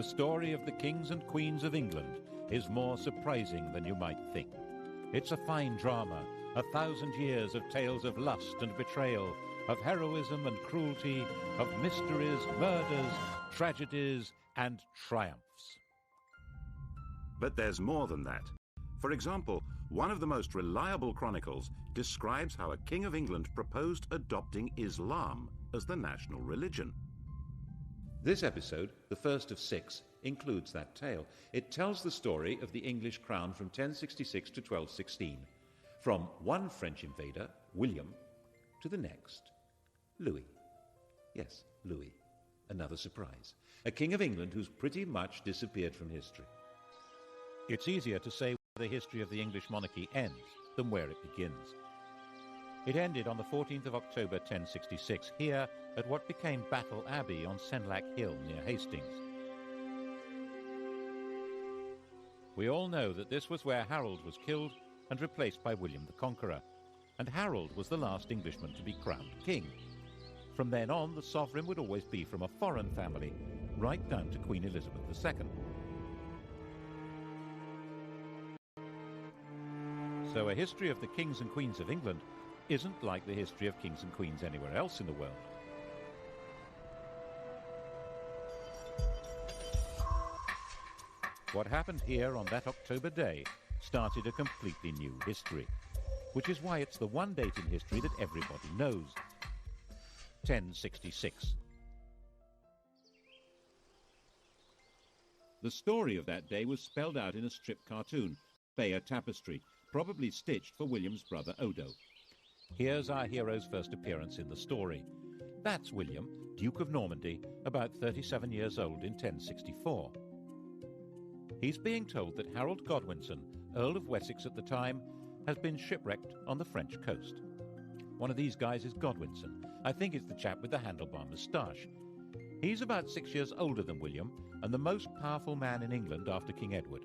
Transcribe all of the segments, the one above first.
story of the kings and queens of England is more surprising than you might think. It's a fine drama, 1,000 years of tales of lust and betrayal, of heroism and cruelty, of mysteries, murders, tragedies, and triumphs. But there's more than that. For example, one of the most reliable chronicles describes how a king of England proposed adopting Islam as the national religion. This episode, the first of 6, includes that tale. It tells the story of the English crown from 1066 to 1216, from one French invader, William, to the next, Louis. Yes, Louis. Another surprise. A king of England who's pretty much disappeared from history. It's easier to say where the history of the English monarchy ends than where it begins. It ended on the 14th of October 1066, here at what became Battle Abbey on Senlac Hill near Hastings. We all know that this was where Harold was killed and replaced by William the Conqueror, and Harold was the last Englishman to be crowned king. From then on, the sovereign would always be from a foreign family, right down to Queen Elizabeth II. So a history of the kings and queens of England isn't like the history of kings and queens anywhere else in the world. What happened here on that October day started a completely new history, which is why it's the one date in history that everybody knows. 1066. The story of that day was spelled out in a strip cartoon, Bayeux tapestry, probably stitched for William's brother Odo. Here's our hero's first appearance in the story. That's William, Duke of Normandy, about 37 years old in 1064. He's being told that Harold Godwinson, Earl of Wessex at the time, has been shipwrecked on the French coast. One of these guys is Godwinson. I think it's the chap with the handlebar moustache. He's about 6 years older than William and the most powerful man in England after King Edward.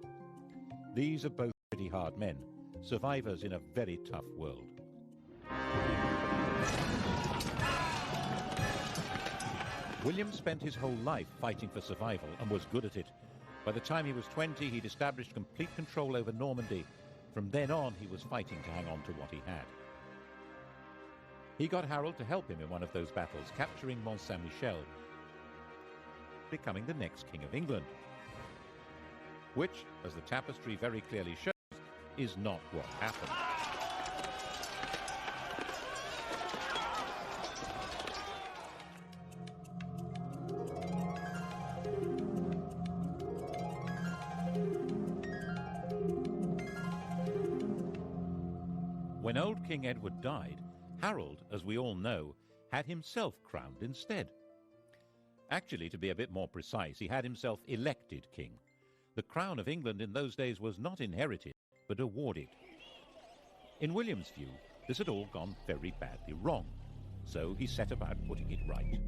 These are both pretty hard men, survivors in a very tough world. William spent his whole life fighting for survival and was good at it. By the time he was 20, he'd established complete control over Normandy. From then on, he was fighting to hang on to what he had. He got Harold to help him in one of those battles, capturing Mont Saint-Michel, becoming the next King of England. Which, as the tapestry very clearly shows, is not what happened. When old King Edward died, Harold, as we all know, had himself crowned instead. Actually, to be a bit more precise, he had himself elected king. The crown of England in those days was not inherited, but awarded. In William's view, this had all gone very badly wrong, so he set about putting it right.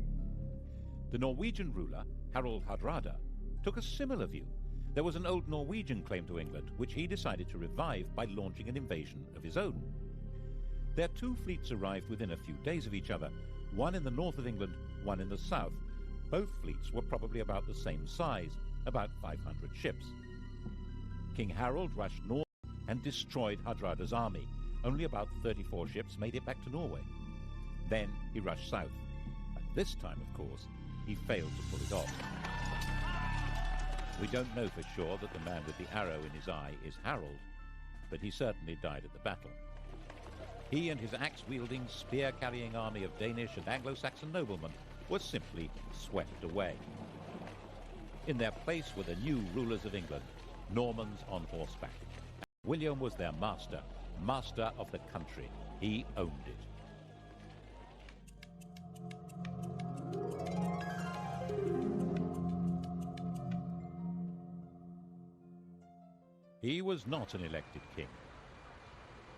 The Norwegian ruler, Harald Hardrada, took a similar view. There was an old Norwegian claim to England, which he decided to revive by launching an invasion of his own. Their two fleets arrived within a few days of each other, one in the north of England, one in the south. Both fleets were probably about the same size, about 500 ships. King Harold rushed north and destroyed Hardrada's army. Only about 34 ships made it back to Norway. Then he rushed south. And this time, of course, he failed to pull it off. We don't know for sure that the man with the arrow in his eye is Harold, but he certainly died at the battle. He and his axe-wielding, spear-carrying army of Danish and Anglo-Saxon noblemen were simply swept away. In their place were the new rulers of England, Normans on horseback. William was their master of the country. He owned it. He was not an elected king.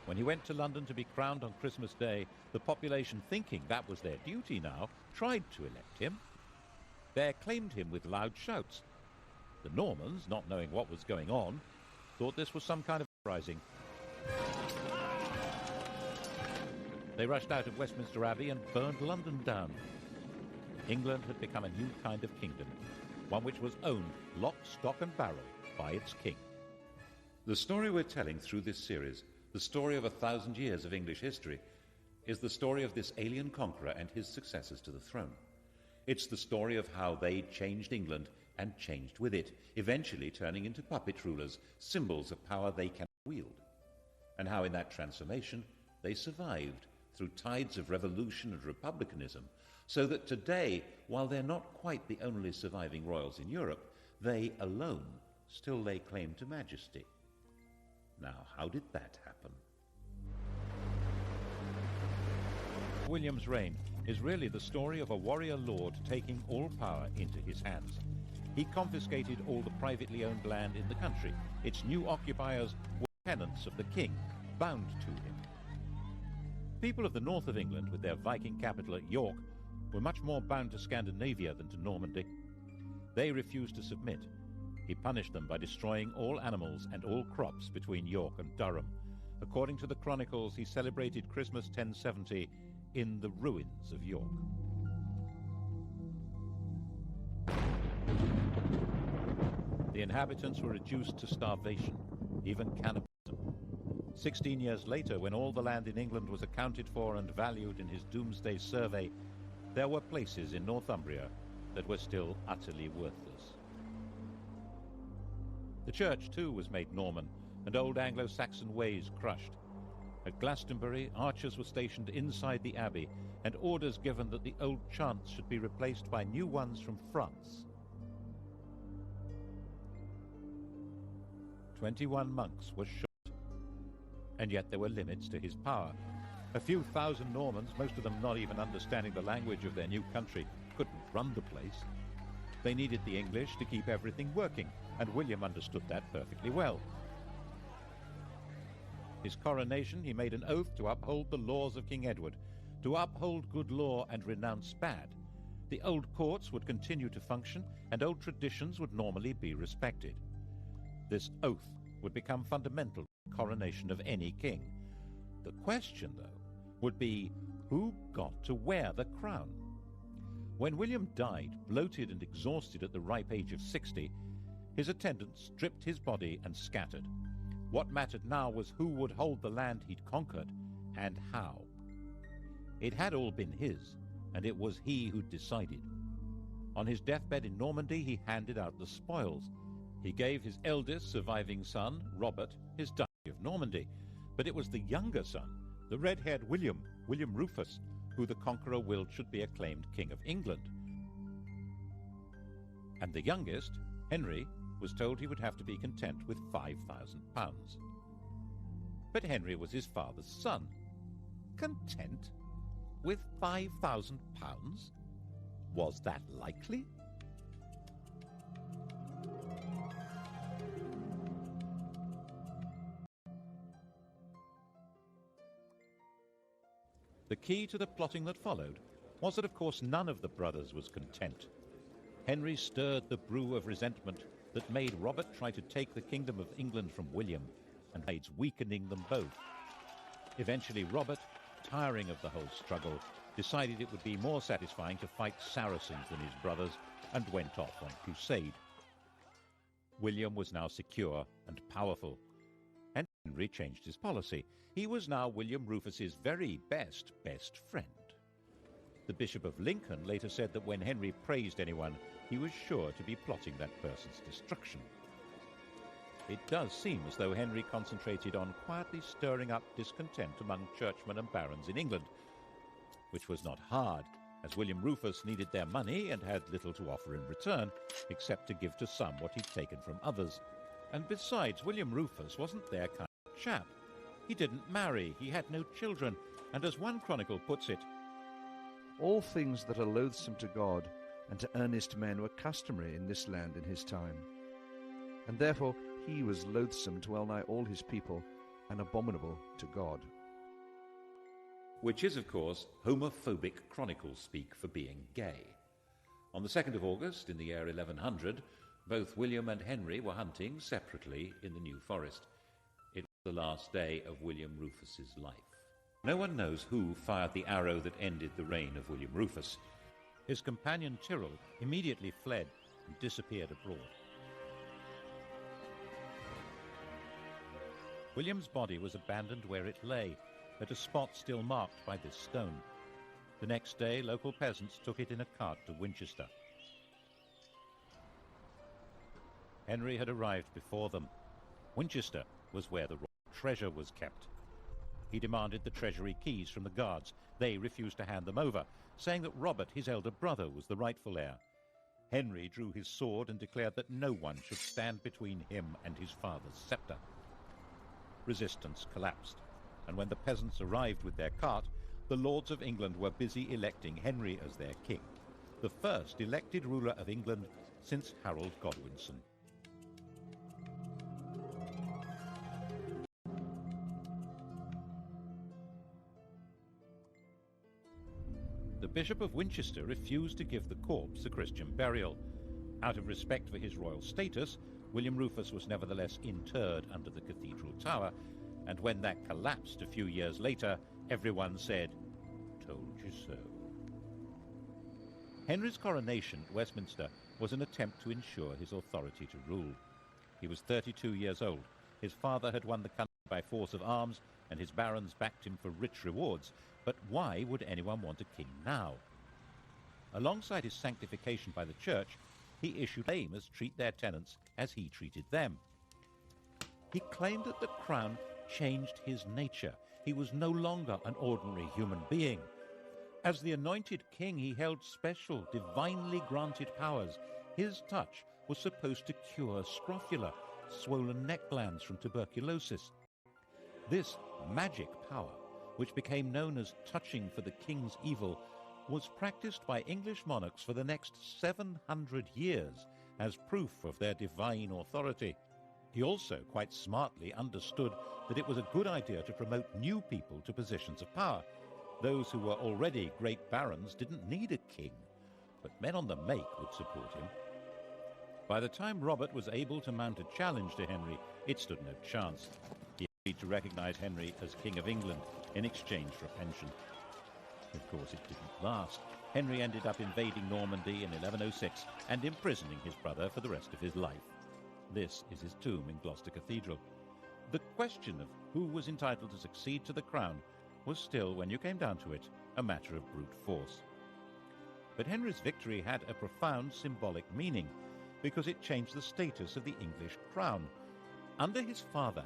When he went to London to be crowned on Christmas Day, the population, thinking that was their duty now, tried to elect him. They acclaimed him with loud shouts. The Normans, not knowing what was going on, thought this was some kind of uprising. They rushed out of Westminster Abbey and burned London down. England had become a new kind of kingdom. one which was owned lock, stock and barrel by its king. The story we're telling through this series, the story of 1,000 years of English history, is the story of this alien conqueror and his successors to the throne. It's the story of how they changed England and changed with it, eventually turning into puppet rulers, symbols of power they cannot wield, and how in that transformation they survived through tides of revolution and republicanism, so that today, while they're not quite the only surviving royals in Europe, they alone still lay claim to majesty. Now, how did that happen? William's reign is really the story of a warrior lord taking all power into his hands. He confiscated all the privately owned land in the country. Its new occupiers were tenants of the king, bound to him. People of the north of England, with their Viking capital at York, were much more bound to Scandinavia than to Normandy. They refused to submit. He punished them by destroying all animals and all crops between York and Durham. According to the chronicles, he celebrated Christmas 1070 in the ruins of York. The inhabitants were reduced to starvation, even cannibalism. 16 years later, when all the land in England was accounted for and valued in his Doomsday Survey, there were places in Northumbria that were still utterly worthless. The church, too, was made Norman, and old Anglo-Saxon ways crushed. At Glastonbury, archers were stationed inside the abbey, and orders given that the old chants should be replaced by new ones from France. 21 monks were shot, and yet there were limits to his power. A few thousand Normans, most of them not even understanding the language of their new country, couldn't run the place. They needed the English to keep everything working, and William understood that perfectly well. His coronation, he made an oath to uphold the laws of King Edward, to uphold good law and renounce bad. The old courts would continue to function, and old traditions would normally be respected. This oath would become fundamental to the coronation of any king. The question, though, would be who got to wear the crown? When William died, bloated and exhausted at the ripe age of 60, his attendants stripped his body and scattered. What mattered now was who would hold the land he'd conquered, and how. It had all been his, and it was he who decided. On his deathbed in Normandy, he handed out the spoils. He gave his eldest surviving son, Robert, his Duchy of Normandy, but it was the younger son, the red-haired William Rufus, who the conqueror willed should be acclaimed King of England. And the youngest, Henry, was told he would have to be content with £5,000. But Henry was his father's son. Content with £5,000? Was that likely? The key to the plotting that followed was that, of course, none of the brothers was content. Henry stirred the brew of resentment that made Robert try to take the kingdom of England from William, and aids weakening them both. Eventually, Robert, tiring of the whole struggle, decided it would be more satisfying to fight Saracens than his brothers, and went off on crusade. William was now secure and powerful, and Henry changed his policy. He was now William Rufus's very best friend. The Bishop of Lincoln later said that when Henry praised anyone, he was sure to be plotting that person's destruction. It does seem as though Henry concentrated on quietly stirring up discontent among churchmen and barons in England, which was not hard, as William Rufus needed their money and had little to offer in return, except to give to some what he'd taken from others. And besides, William Rufus wasn't their kind of chap. He didn't marry, he had no children, and as one chronicle puts it, all things that are loathsome to God and to earnest men were customary in this land in his time. And therefore he was loathsome to well nigh all his people, and abominable to God. Which is, of course, homophobic chronicle speak for being gay. On the 2nd of August, in the year 1100, both William and Henry were hunting separately in the New Forest. It was the last day of William Rufus's life. No one knows who fired the arrow that ended the reign of William Rufus. His companion Tyrrell immediately fled, and disappeared abroad. William's body was abandoned where it lay, at a spot still marked by this stone. The next day, local peasants took it in a cart to Winchester. Henry had arrived before them. Winchester was where the royal treasure was kept. He demanded the treasury keys from the guards. They refused to hand them over, saying that Robert, his elder brother, was the rightful heir. Henry drew his sword and declared that no one should stand between him and his father's scepter. Resistance collapsed, and when the peasants arrived with their cart, the lords of England were busy electing Henry as their king, the first elected ruler of England since Harold Godwinson. The Bishop of Winchester refused to give the corpse a Christian burial. Out of respect for his royal status, William Rufus was nevertheless interred under the cathedral tower, and when that collapsed a few years later, everyone said, "Told you so." Henry's coronation at Westminster was an attempt to ensure his authority to rule. He was 32 years old. His father had won the country by force of arms, and his barons backed him for rich rewards. But why would anyone want a king now? Alongside his sanctification by the church, he issued claims to treat their tenants as he treated them. He claimed that the crown changed his nature. He was no longer an ordinary human being. As the anointed king, he held special, divinely granted powers. His touch was supposed to cure scrofula, swollen neck glands from tuberculosis. This magic power, which became known as touching for the king's evil, was practiced by English monarchs for the next 700 years as proof of their divine authority. He also quite smartly understood that it was a good idea to promote new people to positions of power. Those who were already great barons didn't need a king, but men on the make would support him. By the time Robert was able to mount a challenge to Henry, it stood no chance. He agreed to recognize Henry as King of England in exchange for a pension. Of course, it didn't last. Henry ended up invading Normandy in 1106 and imprisoning his brother for the rest of his life. This is his tomb in Gloucester Cathedral. The question of who was entitled to succeed to the crown was still, when you came down to it, a matter of brute force. But Henry's victory had a profound symbolic meaning, because it changed the status of the English crown. Under his father,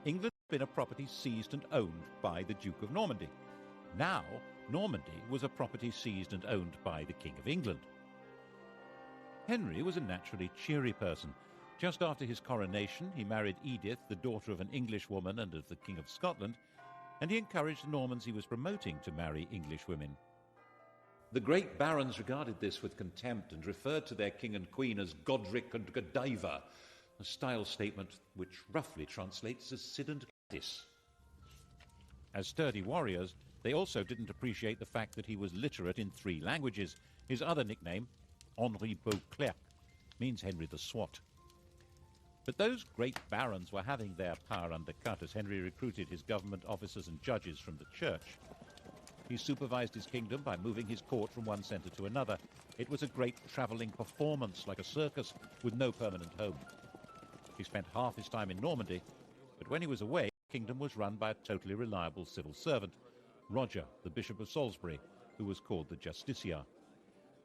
England had been a property seized and owned by the Duke of Normandy. Now, Normandy was a property seized and owned by the King of England. Henry was a naturally cheery person. Just after his coronation, he married Edith, the daughter of an English woman and of the King of Scotland, and he encouraged the Normans he was promoting to marry English women. The great barons regarded this with contempt and referred to their king and queen as Godric and Godiva, a style statement which roughly translates as Sid and Gladys. As sturdy warriors, they also didn't appreciate the fact that he was literate in 3 languages. His other nickname, Henri Beauclerc, means Henry the Swat. But those great barons were having their power undercut as Henry recruited his government officers and judges from the church. He supervised his kingdom by moving his court from one centre to another. It was a great travelling performance, like a circus, with no permanent home. He spent half his time in Normandy, but when he was away, the kingdom was run by a totally reliable civil servant, Roger, the Bishop of Salisbury, who was called the Justiciar.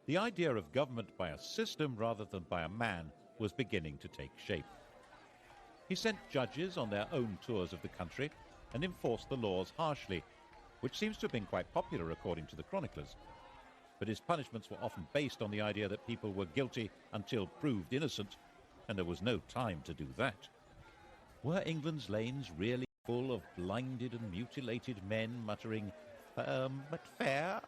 The idea of government by a system rather than by a man was beginning to take shape. He sent judges on their own tours of the country and enforced the laws harshly, which seems to have been quite popular according to the chroniclers. But his punishments were often based on the idea that people were guilty until proved innocent, and there was no time to do that. Were England's lanes really full of blinded and mutilated men muttering, "Firm but fair"?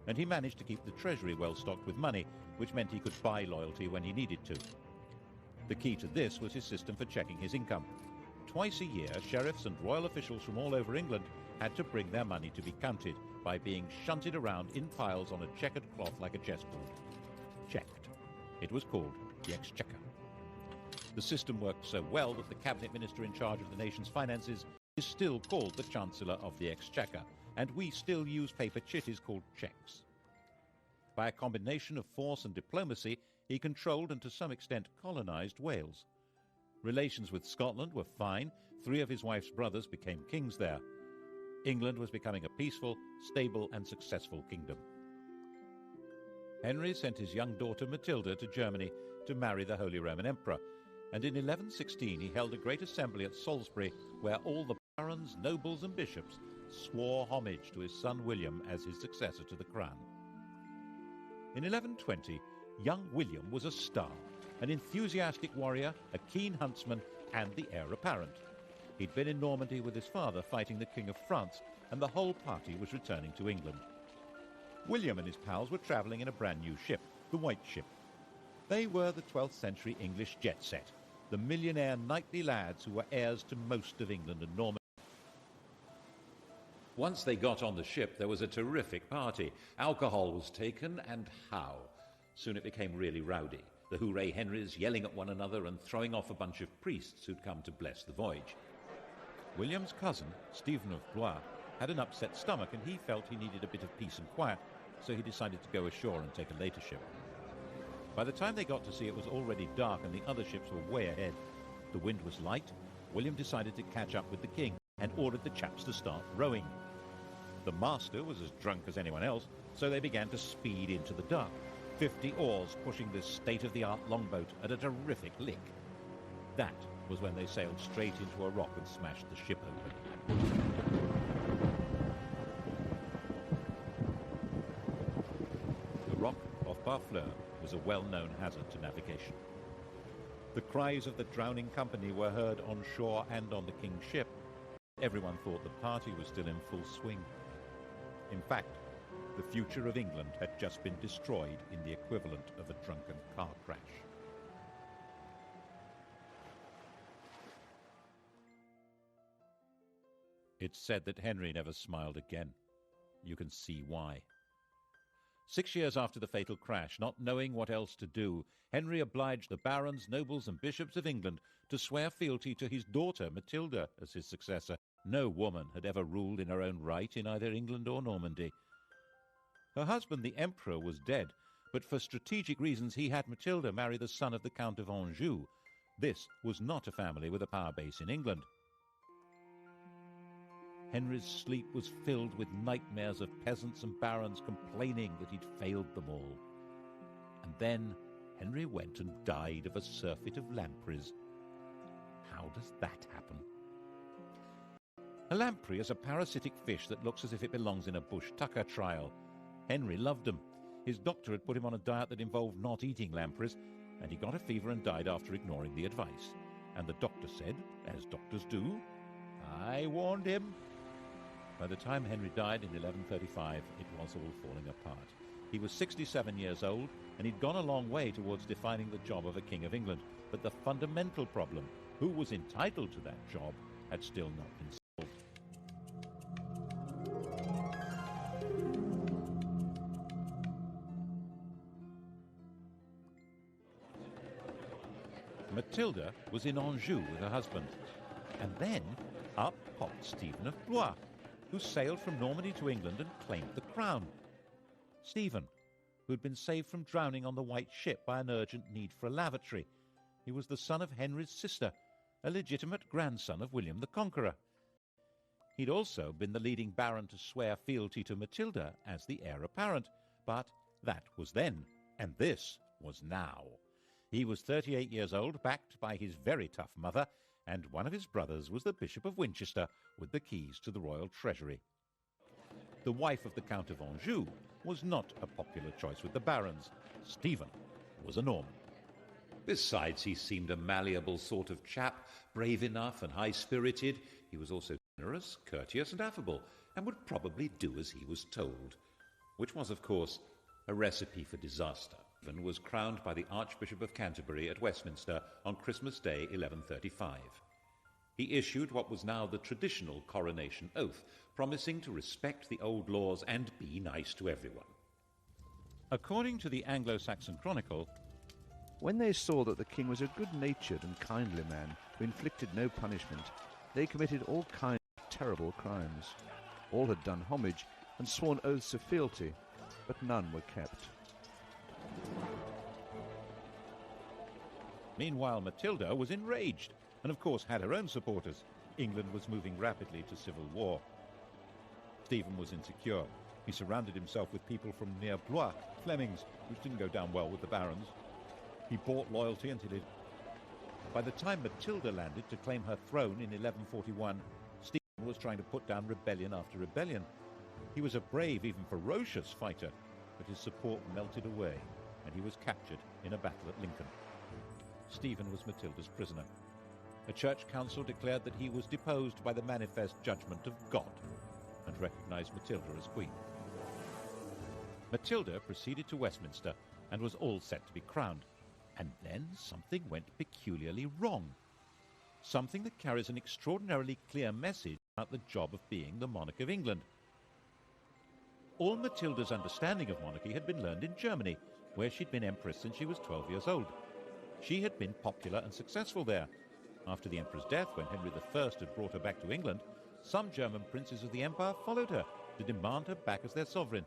And he managed to keep the treasury well stocked with money, which meant he could buy loyalty when he needed to. The key to this was his system for checking his income. Twice a year, sheriffs and royal officials from all over England had to bring their money to be counted by being shunted around in piles on a checkered cloth like a chessboard. Checked. It was called the Exchequer. The system worked so well that the cabinet minister in charge of the nation's finances is still called the Chancellor of the Exchequer, and we still use paper chitties called cheques. By a combination of force and diplomacy, he controlled and to some extent colonised Wales. Relations with Scotland were fine. 3 of his wife's brothers became kings there. England was becoming a peaceful, stable and successful kingdom. Henry sent his young daughter Matilda to Germany to marry the Holy Roman Emperor, and in 1116 he held a great assembly at Salisbury where all the barons, nobles and bishops swore homage to his son William as his successor to the crown. In 1120, young William was a star, an enthusiastic warrior, a keen huntsman and the heir apparent. He'd been in Normandy with his father fighting the King of France, and the whole party was returning to England. William and his pals were travelling in a brand new ship, the White Ship. They were the 12th century English jet set, the millionaire knightly lads who were heirs to most of England and Normandy. Once they got on the ship, there was a terrific party. Alcohol was taken, and how? Soon it became really rowdy. The Hooray Henrys yelling at one another and throwing off a bunch of priests who'd come to bless the voyage. William's cousin, Stephen of Blois, had an upset stomach and he felt he needed a bit of peace and quiet, so he decided to go ashore and take a later ship. By the time they got to sea, it was already dark and the other ships were way ahead. The wind was light. William decided to catch up with the king and ordered the chaps to start rowing. The master was as drunk as anyone else, so they began to speed into the dark, 50 oars pushing this state-of-the-art longboat at a terrific lick. That was when they sailed straight into a rock and smashed the ship open. The rock off Barfleur was a well-known hazard to navigation. The cries of the drowning company were heard on shore and on the king's ship. Everyone thought the party was still in full swing. In fact, the future of England had just been destroyed in the equivalent of a drunken car crash. It's said that Henry never smiled again. You can see why. 6 years after the fatal crash, not knowing what else to do, Henry obliged the barons, nobles and bishops of England to swear fealty to his daughter Matilda as his successor. No woman had ever ruled in her own right in either England or Normandy. Her husband, the Emperor, was dead, but for strategic reasons he had Matilda marry the son of the Count of Anjou. This was not a family with a power base in England. Henry's sleep was filled with nightmares of peasants and barons complaining that he'd failed them all. And then Henry went and died of a surfeit of lampreys. How does that happen? A lamprey is a parasitic fish that looks as if it belongs in a bush tucker trial. Henry loved them. His doctor had put him on a diet that involved not eating lampreys, and he got a fever and died after ignoring the advice. And the doctor said, as doctors do, "I warned him." By the time Henry died in 1135, it was all falling apart. He was 67 years old, and he'd gone a long way towards defining the job of a King of England. But the fundamental problem, who was entitled to that job, had still not been solved. Matilda was in Anjou with her husband, and then up popped Stephen of Blois, who sailed from Normandy to England and claimed the crown. Stephen, who had been saved from drowning on the White Ship by an urgent need for a lavatory. He was the son of Henry's sister, a legitimate grandson of William the Conqueror. He'd also been the leading baron to swear fealty to Matilda as the heir apparent, but that was then, and this was now. He was 38 years old, backed by his very tough mother, and one of his brothers was the Bishop of Winchester with the keys to the royal treasury. The wife of the Count of Anjou was not a popular choice with the barons. Stephen was a Norman. Besides, he seemed a malleable sort of chap, brave enough and high-spirited. He was also generous, courteous and affable, and would probably do as he was told, which was, of course, a recipe for disaster. Stephen was crowned by the Archbishop of Canterbury at Westminster on Christmas Day 1135. He issued what was now the traditional coronation oath, promising to respect the old laws and be nice to everyone. According to the Anglo-Saxon Chronicle, when they saw that the king was a good-natured and kindly man who inflicted no punishment, they committed all kinds of terrible crimes. All had done homage and sworn oaths of fealty, but none were kept. Meanwhile, Matilda was enraged and, of course, had her own supporters. England was moving rapidly to civil war. Stephen was insecure. He surrounded himself with people from near Blois, Flemings, which didn't go down well with the barons. He bought loyalty until it... By the time Matilda landed to claim her throne in 1141, Stephen was trying to put down rebellion after rebellion. He was a brave, even ferocious fighter, but his support melted away, and he was captured in a battle at Lincoln. Stephen was Matilda's prisoner. A church council declared that he was deposed by the manifest judgment of God and recognized Matilda as queen. Matilda proceeded to Westminster and was all set to be crowned. And then something went peculiarly wrong. Something that carries an extraordinarily clear message about the job of being the monarch of England. All Matilda's understanding of monarchy had been learned in Germany, where she'd been empress since she was 12 years old. She had been popular and successful there. After the emperor's death, when Henry I had brought her back to England, some German princes of the empire followed her to demand her back as their sovereign.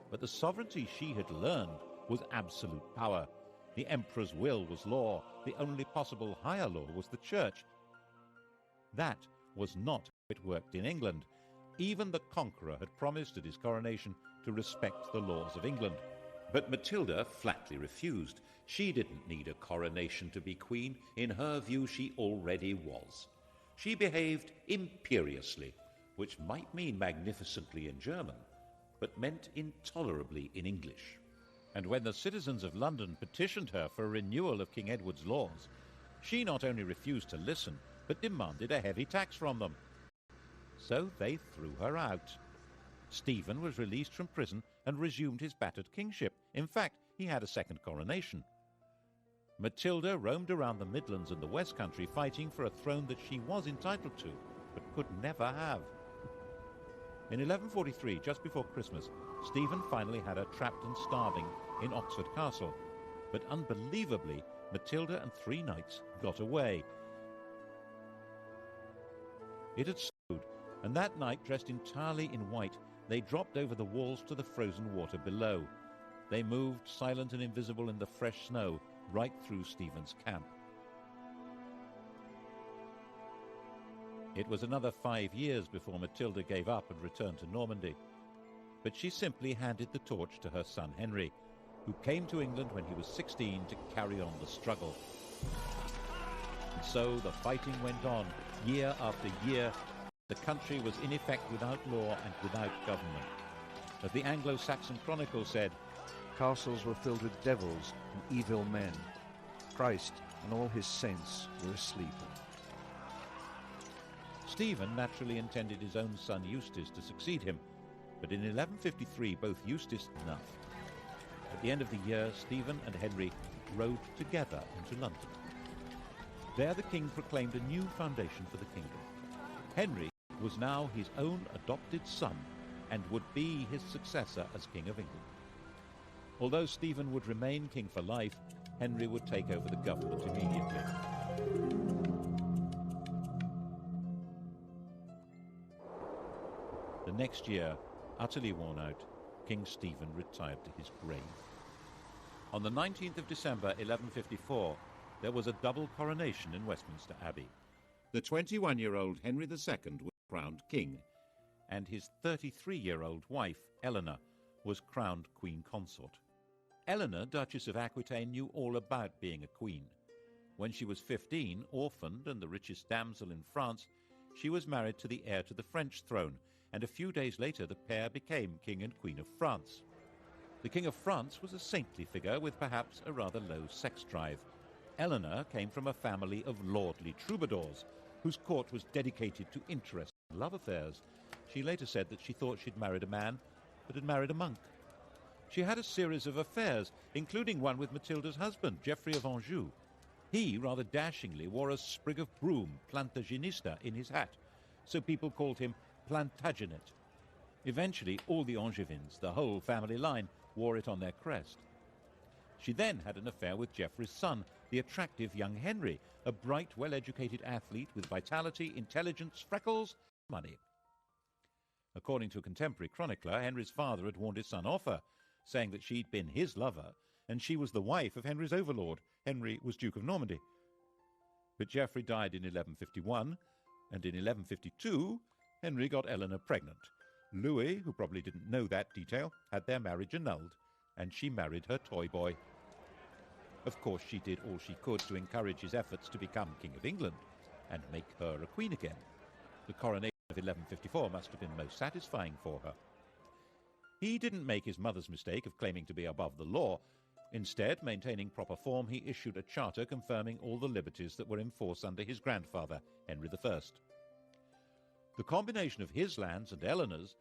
But the sovereignty she had learned was absolute power. The emperor's will was law. The only possible higher law was the church. That was not how it worked in England. Even the conqueror had promised at his coronation to respect the laws of England. But Matilda flatly refused. She didn't need a coronation to be queen. In her view, she already was. She behaved imperiously, which might mean magnificently in German, but meant intolerably in English. And when the citizens of London petitioned her for a renewal of King Edward's laws, she not only refused to listen, but demanded a heavy tax from them. So they threw her out. Stephen was released from prison and resumed his battered kingship. In fact, he had a second coronation. Matilda roamed around the Midlands and the West Country fighting for a throne that she was entitled to, but could never have. In 1143, just before Christmas, Stephen finally had her trapped and starving in Oxford Castle. But unbelievably, Matilda and 3 knights got away. It had snowed, and that night, dressed entirely in white, they dropped over the walls to the frozen water below. They moved, silent and invisible in the fresh snow, right through Stephen's camp. It was another 5 years before Matilda gave up and returned to Normandy. But she simply handed the torch to her son Henry, who came to England when he was 16 to carry on the struggle. And so the fighting went on, year after year. The country was in effect without law and without government. As the Anglo-Saxon Chronicle said, castles were filled with devils and evil men. Christ and all his saints were asleep. Stephen naturally intended his own son Eustace to succeed him, but in 1153 both Eustace and enough. At the end of the year, Stephen and Henry rode together into London. There the king proclaimed a new foundation for the kingdom. Henry was now his own adopted son and would be his successor as King of England. Although Stephen would remain king for life, Henry would take over the government immediately. The next year, utterly worn out, King Stephen retired to his grave. On the 19th of December 1154, there was a double coronation in Westminster Abbey. The 21-year-old Henry II was crowned king, and his 33-year-old wife, Eleanor, was crowned queen consort. Eleanor, Duchess of Aquitaine, knew all about being a queen. When she was 15, orphaned and the richest damsel in France, she was married to the heir to the French throne, and a few days later the pair became King and Queen of France. The King of France was a saintly figure with perhaps a rather low sex drive. Eleanor came from a family of lordly troubadours, whose court was dedicated to interest and love affairs. She later said that she thought she'd married a man, but had married a monk. She had a series of affairs, including one with Matilda's husband, Geoffrey of Anjou. He, rather dashingly, wore a sprig of broom, Plantagenista, in his hat, so people called him Plantagenet. Eventually, all the Angevins, the whole family line, wore it on their crest. She then had an affair with Geoffrey's son, the attractive young Henry, a bright, well-educated athlete with vitality, intelligence, freckles, money. According to a contemporary chronicler, Henry's father had warned his son off her, saying that she'd been his lover, and she was the wife of Henry's overlord. Henry was Duke of Normandy. But Geoffrey died in 1151, and in 1152, Henry got Eleanor pregnant. Louis, who probably didn't know that detail, had their marriage annulled, and she married her toy boy. Of course, she did all she could to encourage his efforts to become King of England and make her a queen again. The coronation of 1154 must have been most satisfying for her. He didn't make his mother's mistake of claiming to be above the law. Instead, maintaining proper form, he issued a charter confirming all the liberties that were in force under his grandfather, Henry I. The combination of his lands and Eleanor's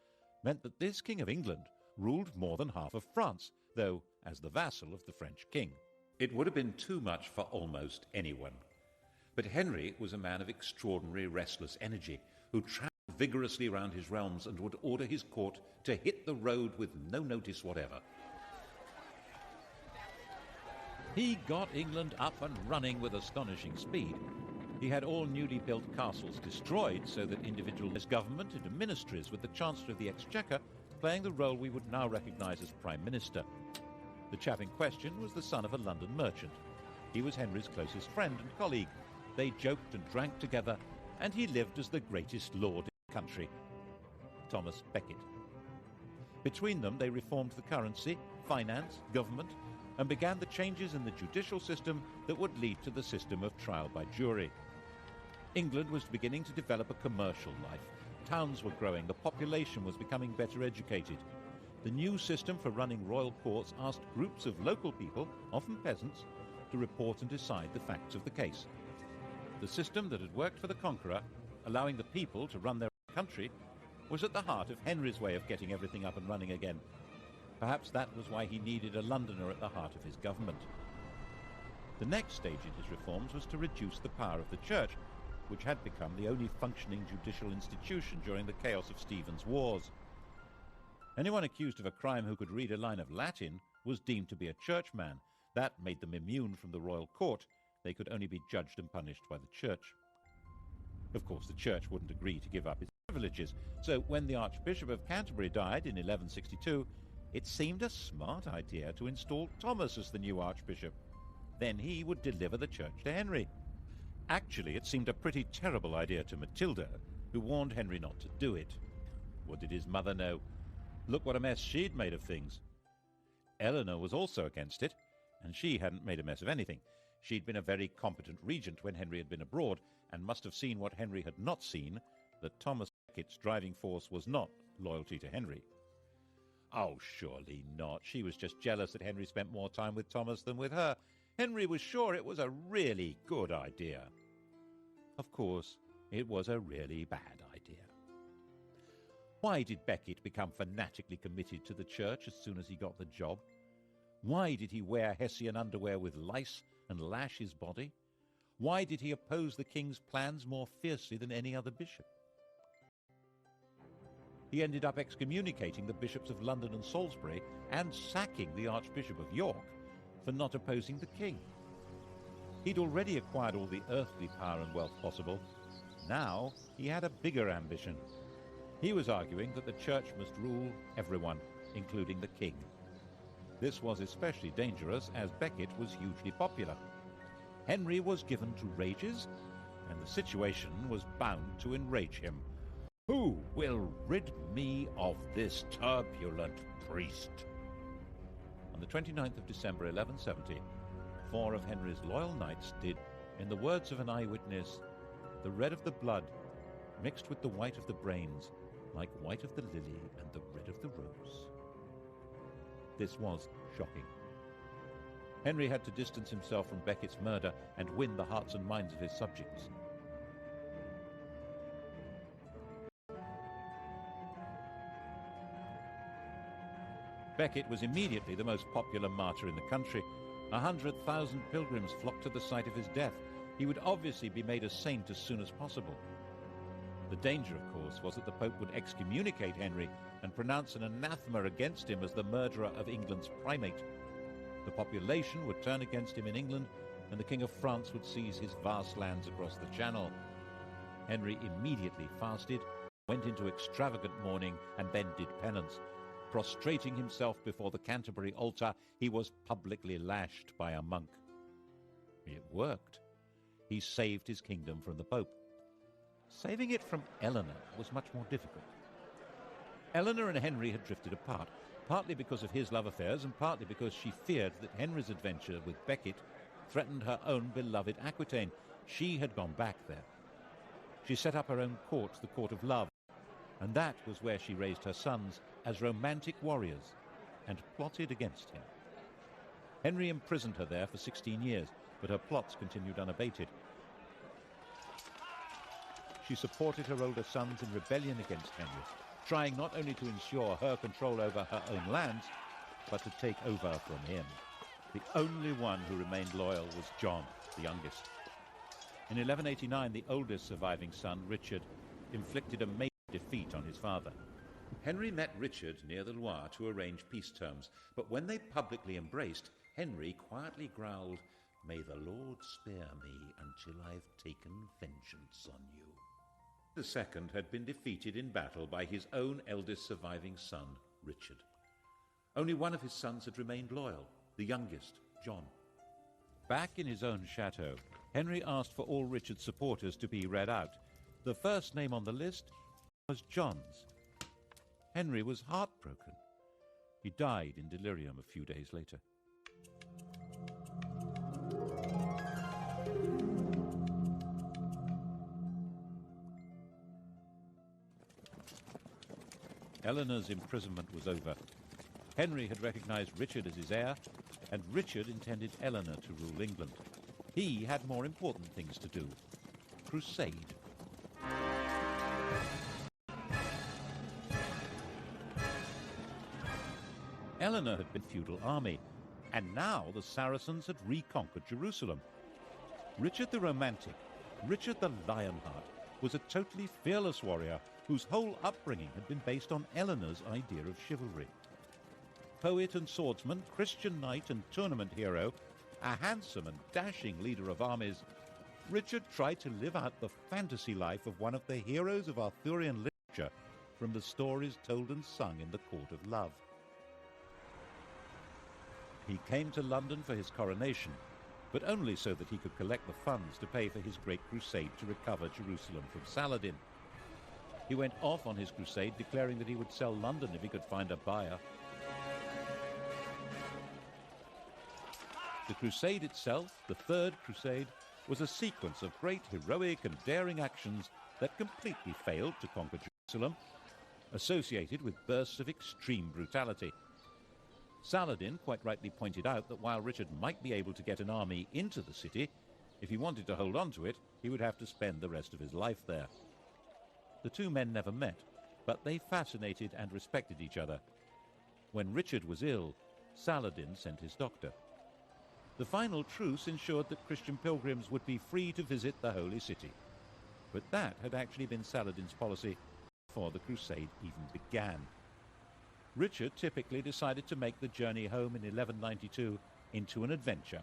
meant that this King of England ruled more than half of France, though as the vassal of the French king. It would have been too much for almost anyone. But Henry was a man of extraordinary restless energy, who travelled vigorously around his realms and would order his court to hit the road with no notice whatever. He got England up and running with astonishing speed. He had all newly built castles destroyed so that individual government into ministries, with the Chancellor of the Exchequer playing the role we would now recognise as Prime Minister. The chap in question was the son of a London merchant. He was Henry's closest friend and colleague. They joked and drank together, and he lived as the greatest lord in the country, Thomas Becket. Between them, they reformed the currency, finance, government, and began the changes in the judicial system that would lead to the system of trial by jury. England was beginning to develop a commercial life. Towns were growing, the population was becoming better educated. The new system for running royal courts asked groups of local people, often peasants, to report and decide the facts of the case. The system that had worked for the conqueror, allowing the people to run their own country, was at the heart of Henry's way of getting everything up and running again. Perhaps that was why he needed a Londoner at the heart of his government. The next stage in his reforms was to reduce the power of the Church, which had become the only functioning judicial institution during the chaos of Stephen's wars. Anyone accused of a crime who could read a line of Latin was deemed to be a churchman. That made them immune from the royal court. They could only be judged and punished by the Church. Of course, the Church wouldn't agree to give up its privileges, so when the Archbishop of Canterbury died in 1162, it seemed a smart idea to install Thomas as the new Archbishop. Then he would deliver the Church to Henry. Actually, it seemed a pretty terrible idea to Matilda, who warned Henry not to do it. What did his mother know? Look what a mess she'd made of things. Eleanor was also against it, and she hadn't made a mess of anything. She'd been a very competent regent when Henry had been abroad, and must have seen what Henry had not seen, that Thomas Becket's driving force was not loyalty to Henry. Oh, surely not. She was just jealous that Henry spent more time with Thomas than with her. Henry was sure it was a really good idea. Of course, it was a really bad idea. Why did Becket become fanatically committed to the Church as soon as he got the job? Why did he wear Hessian underwear with lice and lash his body? Why did he oppose the king's plans more fiercely than any other bishop? He ended up excommunicating the bishops of London and Salisbury and sacking the Archbishop of York for not opposing the king. He'd already acquired all the earthly power and wealth possible. Now he had a bigger ambition. He was arguing that the Church must rule everyone, including the king. This was especially dangerous as Becket was hugely popular. Henry was given to rages, and the situation was bound to enrage him. Who will rid me of this turbulent priest? On the 29th of December 1170, 4 of Henry's loyal knights did, in the words of an eyewitness, the red of the blood mixed with the white of the brains, like white of the lily and the red of the rose. This was shocking. Henry had to distance himself from Becket's murder and win the hearts and minds of his subjects. Becket was immediately the most popular martyr in the country. 100,000 pilgrims flocked to the site of his death. He would obviously be made a saint as soon as possible. The danger, of course, was that the Pope would excommunicate Henry and pronounce an anathema against him as the murderer of England's primate. The population would turn against him in England, and the King of France would seize his vast lands across the Channel. Henry immediately fasted, went into extravagant mourning, and then did penance, Prostrating himself before the Canterbury altar, he was publicly lashed by a monk. It worked. He saved his kingdom from the Pope. Saving it from Eleanor was much more difficult. Eleanor and Henry had drifted apart, partly because of his love affairs and partly because she feared that Henry's adventure with Becket threatened her own beloved Aquitaine. She had gone back there. She set up her own court, the Court of Love, and that was where she raised her sons as romantic warriors and plotted against him. Henry imprisoned her there for 16 years, but her plots continued unabated. She supported her older sons in rebellion against Henry, trying not only to ensure her control over her own lands, but to take over from him. The only one who remained loyal was John, the youngest. In 1189, the oldest surviving son, Richard, inflicted a major defeat on his father. Henry met Richard near the Loire to arrange peace terms, but when they publicly embraced, Henry quietly growled, "May the Lord spare me until I've taken vengeance on you." The second had been defeated in battle by his own eldest surviving son, Richard. Only one of his sons had remained loyal, the youngest, John. Back in his own chateau, Henry asked for all Richard's supporters to be read out. The first name on the list was John's. Henry was heartbroken. He died in delirium a few days later. Eleanor's imprisonment was over. Henry had recognized Richard as his heir, and Richard intended Eleanor to rule England. He had more important things to do. Crusade. Eleanor had been a feudal army, and now the Saracens had reconquered Jerusalem. Richard the Romantic, Richard the Lionheart, was a totally fearless warrior whose whole upbringing had been based on Eleanor's idea of chivalry. Poet and swordsman, Christian knight and tournament hero, a handsome and dashing leader of armies, Richard tried to live out the fantasy life of one of the heroes of Arthurian literature from the stories told and sung in the Court of Love. He came to London for his coronation, but only so that he could collect the funds to pay for his great crusade to recover Jerusalem from Saladin. He went off on his crusade, declaring that he would sell London if he could find a buyer. The crusade itself, the Third Crusade, was a sequence of great heroic and daring actions that completely failed to conquer Jerusalem, associated with bursts of extreme brutality. Saladin quite rightly pointed out that while Richard might be able to get an army into the city, if he wanted to hold on to it, he would have to spend the rest of his life there. The two men never met, but they fascinated and respected each other. When Richard was ill, Saladin sent his doctor. The final truce ensured that Christian pilgrims would be free to visit the Holy City. But that had actually been Saladin's policy before the crusade even began. Richard typically decided to make the journey home in 1192 into an adventure,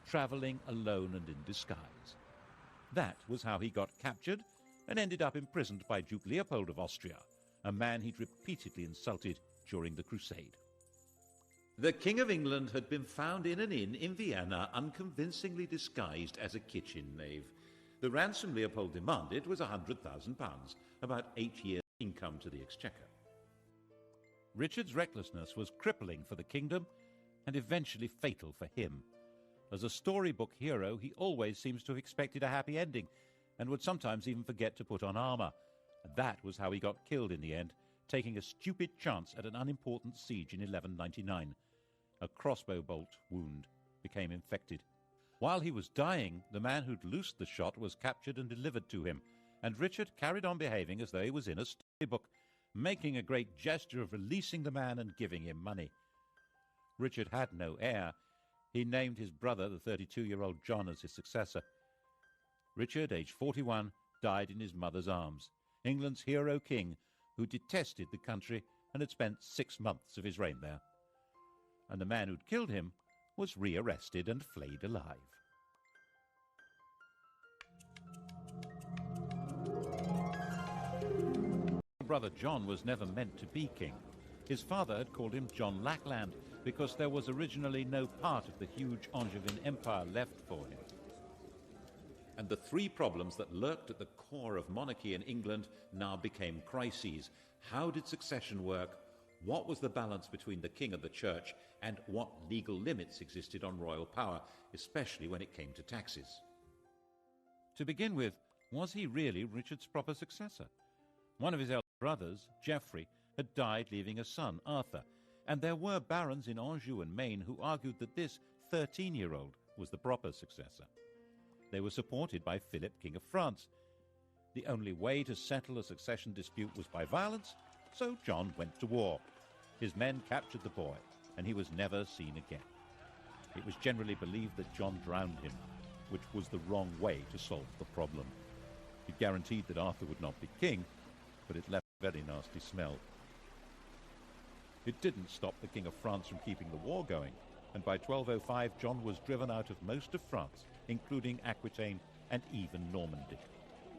traveling alone and in disguise. That was how he got captured and ended up imprisoned by Duke Leopold of Austria, a man he'd repeatedly insulted during the crusade. The King of England had been found in an inn in Vienna, unconvincingly disguised as a kitchen knave. The ransom Leopold demanded was £100,000, about 8 years' income to the exchequer. Richard's recklessness was crippling for the kingdom and eventually fatal for him. As a storybook hero, he always seems to have expected a happy ending and would sometimes even forget to put on armor. That was how he got killed in the end, taking a stupid chance at an unimportant siege in 1199. A crossbow bolt wound became infected. While he was dying, the man who'd loosed the shot was captured and delivered to him, and Richard carried on behaving as though he was in a storybook, making a great gesture of releasing the man and giving him money. Richard had no heir. He named his brother, the 32-year-old John, as his successor. Richard, aged 41, died in his mother's arms, England's hero king, who detested the country and had spent 6 months of his reign there. And the man who'd killed him was rearrested and flayed alive. Brother John was never meant to be king. His father had called him John Lackland because there was originally no part of the huge Angevin Empire left for him. And the three problems that lurked at the core of monarchy in England now became crises. How did succession work? What was the balance between the king and the church? And what legal limits existed on royal power, especially when it came to taxes? To begin with, was he really Richard's proper successor? One of his elder brothers, Geoffrey, had died leaving a son, Arthur, and there were barons in Anjou and Maine who argued that this 13-year-old was the proper successor. They were supported by Philip, King of France. The only way to settle a succession dispute was by violence, so John went to war. His men captured the boy, and he was never seen again. It was generally believed that John drowned him, which was the wrong way to solve the problem. It guaranteed that Arthur would not be king, but it left a very nasty smell. It didn't stop the King of France from keeping the war going, and by 1205 John was driven out of most of France, including Aquitaine and even Normandy.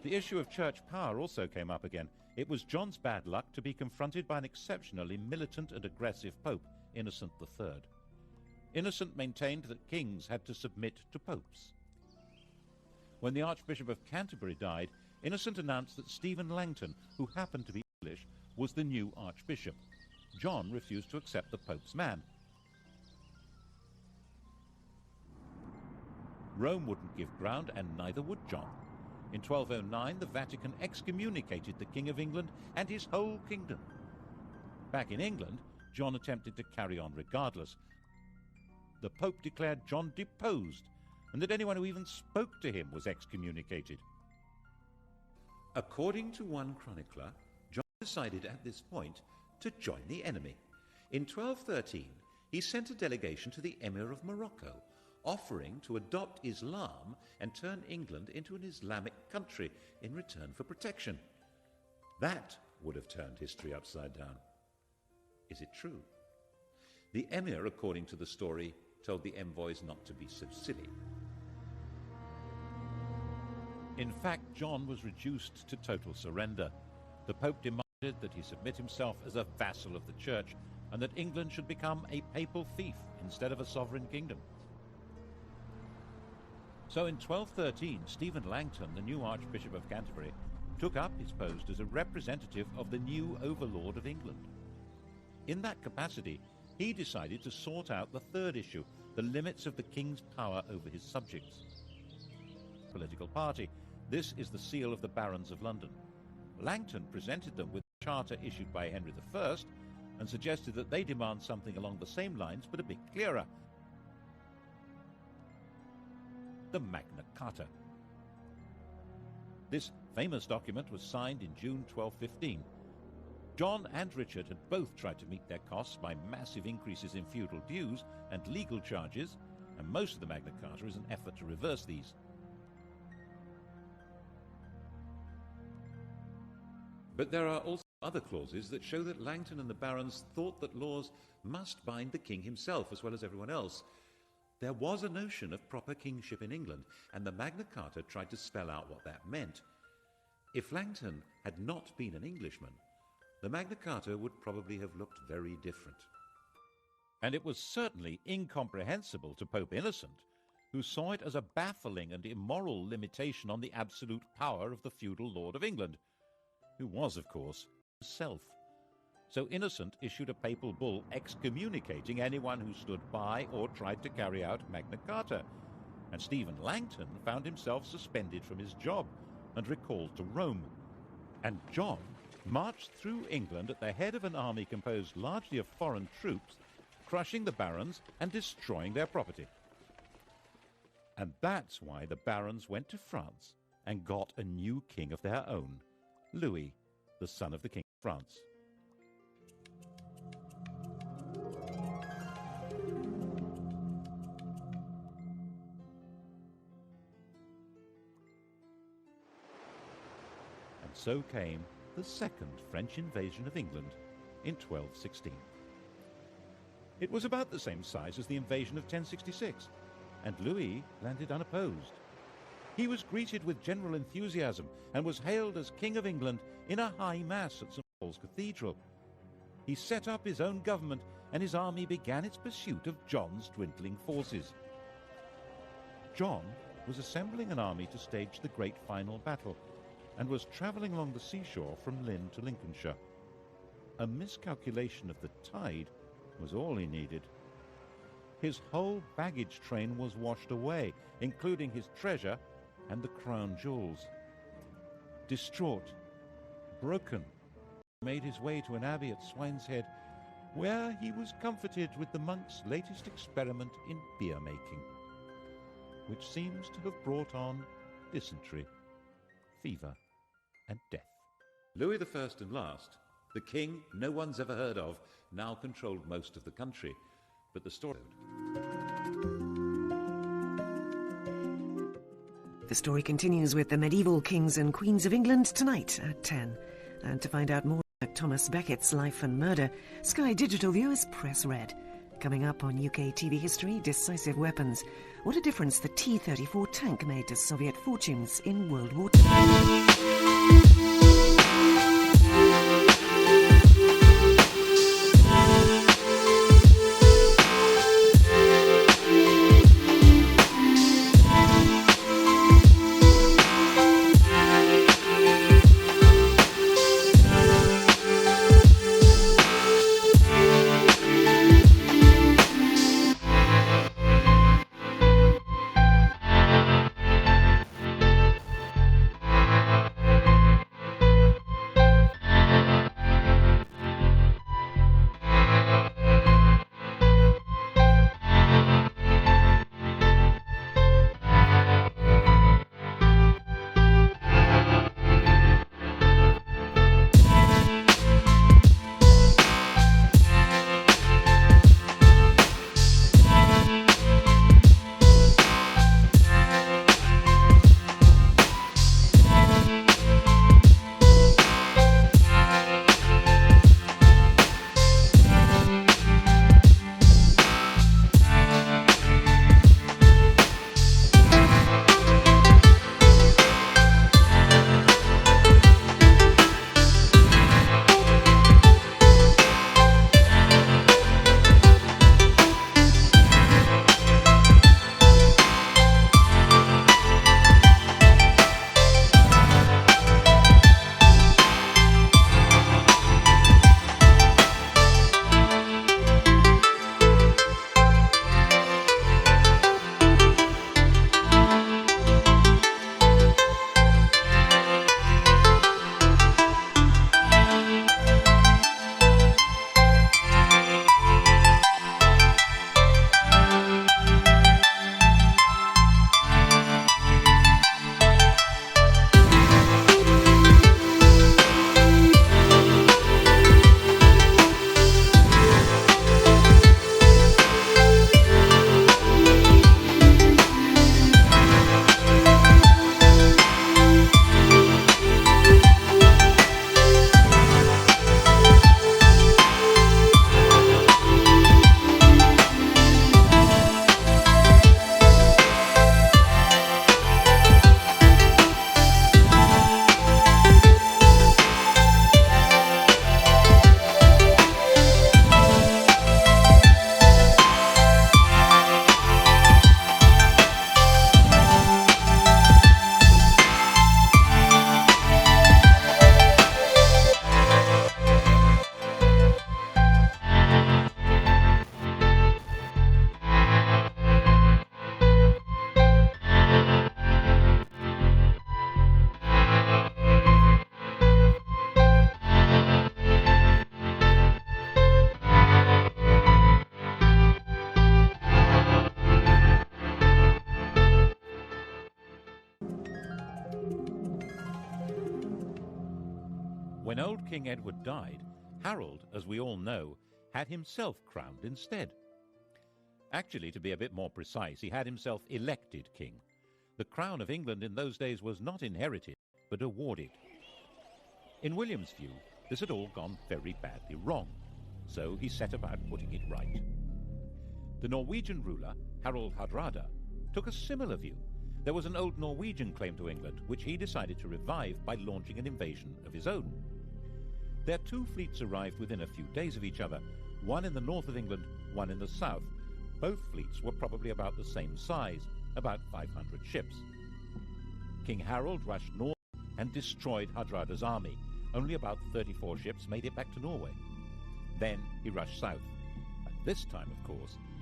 The issue of church power also came up again. It was John's bad luck to be confronted by an exceptionally militant and aggressive pope, Innocent III. Innocent maintained that kings had to submit to popes. When the Archbishop of Canterbury died, Innocent announced that Stephen Langton, who happened to be English, was the new archbishop. John refused to accept the pope's man. Rome wouldn't give ground, and neither would John. In 1209, the Vatican excommunicated the King of England and his whole kingdom. Back in England, John attempted to carry on regardless. The Pope declared John deposed, and that anyone who even spoke to him was excommunicated. According to one chronicler, John decided at this point to join the enemy. In 1213, he sent a delegation to the Emir of Morocco, offering to adopt Islam and turn England into an Islamic country in return for protection. That would have turned history upside down. Is it true? The Emir, according to the story, told the envoys not to be so silly. In fact, John was reduced to total surrender. The Pope demanded that he submit himself as a vassal of the Church, and that England should become a papal fief instead of a sovereign kingdom. So in 1213, Stephen Langton, the new Archbishop of Canterbury, took up his post as a representative of the new overlord of England. In that capacity, he decided to sort out the third issue, the limits of the king's power over his subjects. Political party. This is the seal of the Barons of London. Langton presented them with a charter issued by Henry I and suggested that they demand something along the same lines but a bit clearer. The Magna Carta. This famous document was signed in June 1215. John and Richard had both tried to meet their costs by massive increases in feudal dues and legal charges, and most of the Magna Carta is an effort to reverse these. But there are also other clauses that show that Langton and the barons thought that laws must bind the king himself as well as everyone else. There was a notion of proper kingship in England, and the Magna Carta tried to spell out what that meant. If Langton had not been an Englishman, the Magna Carta would probably have looked very different. And it was certainly incomprehensible to Pope Innocent, who saw it as a baffling and immoral limitation on the absolute power of the feudal Lord of England, who was, of course, himself. So Innocent issued a papal bull excommunicating anyone who stood by or tried to carry out Magna Carta, and Stephen Langton found himself suspended from his job and recalled to Rome. And John marched through England at the head of an army composed largely of foreign troops, crushing the barons and destroying their property. And that's why the barons went to France and got a new king of their own, Louis, the son of the King of France. And so came the second French invasion of England in 1216. It was about the same size as the invasion of 1066, and Louis landed unopposed. He was greeted with general enthusiasm and was hailed as King of England in a high mass at St. Paul's Cathedral. he set up his own government, and his army began its pursuit of John's dwindling forces. John was assembling an army to stage the great final battle, and was travelling along the seashore from Lynn to Lincolnshire. A miscalculation of the tide was all he needed. His whole baggage train was washed away, including his treasure and the crown jewels. Distraught, broken, he made his way to an abbey at Swineshead, where he was comforted with the monk's latest experiment in beer making, which seems to have brought on dysentery, fever, and death. Louis I and last, the king no one's ever heard of, now controlled most of the country, but the story... The story continues with the medieval kings and queens of England tonight at 10. And to find out more about Thomas Beckett's life and murder, Sky Digital viewers press red. Coming up on UK TV history, decisive weapons. What a difference the T-34 tank made to Soviet fortunes in World War II. When old King Edward died, Harold, as we all know, had himself crowned instead. Actually, to be a bit more precise, he had himself elected king. The crown of England in those days was not inherited, but awarded. In William's view, this had all gone very badly wrong, so he set about putting it right. The Norwegian ruler, Harald Hardrada, took a similar view. There was an old Norwegian claim to England, which he decided to revive by launching an invasion of his own. Their two fleets arrived within a few days of each other, one in the north of England, one in the south. Both fleets were probably about the same size, about 500 ships. King Harold rushed north and destroyed Hardrada's army. Only about 34 ships made it back to Norway. Then he rushed south. And this time, of course,